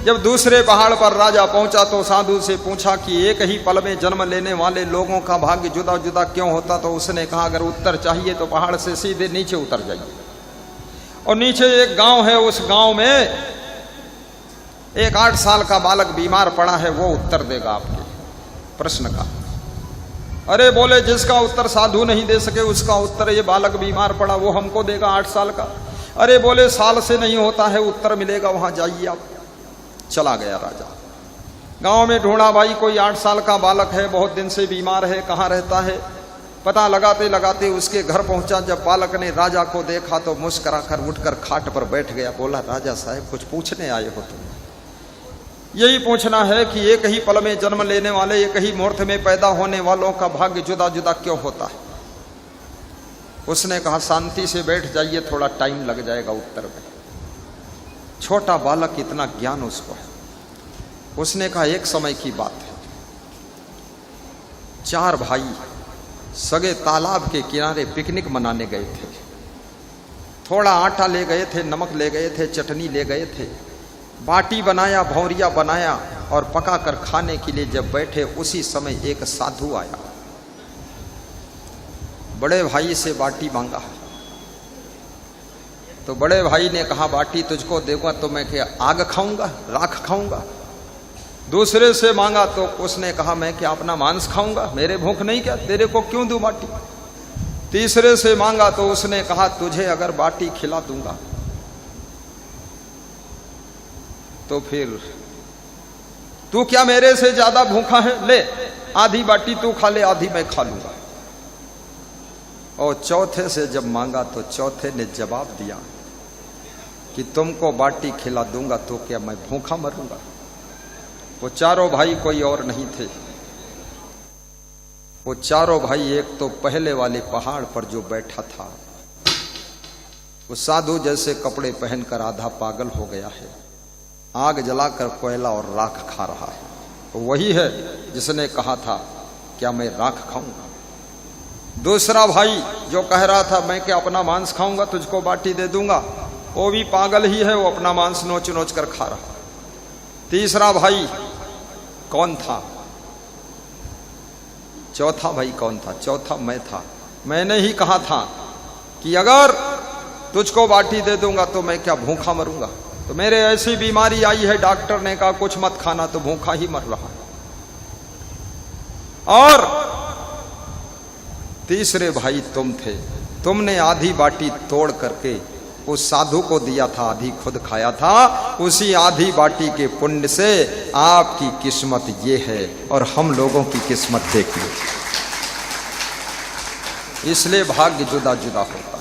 जब दूसरे पहाड़ पर राजा पहुंचा तो साधु से पूछा कि एक ही पल में जन्म लेने वाले लोगों का भाग्य जुदा जुदा क्यों होता? तो उसने कहा अगर उत्तर चाहिए तो पहाड़ से सीधे नीचे उतर जाइए, और नीचे एक गांव है, उस गांव में एक 8 साल का बालक बीमार पड़ा है, वो उत्तर देगा आपके प्रश्न का। अरे बोले जिसका उत्तर साधु नहीं दे सके उसका उत्तर ये बालक बीमार पड़ा वो हमको देगा 8 साल का। अरे बोले साल से नहीं होता है उत्तर मिलेगा, वहां जाइए आप। चला गया राजा, गांव में ढूंढा, भाई कोई 8 साल का बालक है, बहुत दिन से बीमार है, कहाँ रहता है? पता लगाते लगाते उसके घर पहुंचा। जब बालक ने राजा को देखा तो मुस्कुराकर उठकर खाट पर बैठ गया। बोला राजा साहब कुछ पूछने आए हो तुम? यही पूछना है कि एक ही पल में जन्म लेने वाले, एक ही मुहूर्त में पैदा होने वालों का भाग्य जुदा जुदा क्यों होता है? उसने कहा शांति से बैठ जाइए, थोड़ा टाइम लग जाएगा उत्तर में। छोटा बालक, इतना ज्ञान उसको है। उसने कहा एक समय की बात है, 4 भाई सगे तालाब के किनारे पिकनिक मनाने गए थे। थोड़ा आटा ले गए थे, नमक ले गए थे, चटनी ले गए थे, बाटी बनाया, भौरिया बनाया और पका कर खाने के लिए जब बैठे उसी समय एक साधु आया। बड़े भाई से बाटी मांगा तो बड़े भाई ने कहा बाटी तुझको देगा तो मैं क्या आग खाऊंगा, राख खाऊंगा? दूसरे से मांगा तो उसने कहा मैं क्या अपना मांस खाऊंगा, मेरे भूख नहीं क्या, तेरे को क्यों दूं बाटी? तीसरे से मांगा तो उसने कहा तुझे अगर बाटी खिला दूंगा तो फिर तू क्या मेरे से ज्यादा भूखा है? ले आधी बाटी तू खा ले, आधी मैं खा लूंगा। और चौथे से जब मांगा तो चौथे ने जवाब दिया कि तुमको बाटी खिला दूंगा तो क्या मैं भूखा मरूंगा? वो चारों भाई कोई और नहीं थे, वो चारों भाई एक तो पहले वाले पहाड़ पर जो बैठा था वो साधु जैसे कपड़े पहनकर आधा पागल हो गया है, आग जलाकर कोयला और राख खा रहा है। तो वही है जिसने कहा था क्या मैं राख खाऊंगा। दूसरा भाई जो कह रहा था मैं क्या अपना मांस खाऊंगा, तुझको बाटी दे दूंगा, वो भी पागल ही है, वो अपना मांस नोच नोच कर खा रहा। तीसरा भाई कौन था? चौथा भाई कौन था? चौथा मैं था। मैंने ही कहा था कि अगर तुझको बाटी दे दूंगा तो मैं क्या भूखा मरूंगा? तो मेरे ऐसी बीमारी आई है, डॉक्टर ने कहा कुछ मत खाना, तो भूखा ही मर रहा। और तीसरे भाई तुम थे, तुमने आधी बाटी तोड़ करके उस साधु को दिया था, आधी खुद खाया था। उसी आधी बाटी के पुण्य से आपकी किस्मत ये है और हम लोगों की किस्मत देखिए। इसलिए भाग्य जुदा जुदा होता।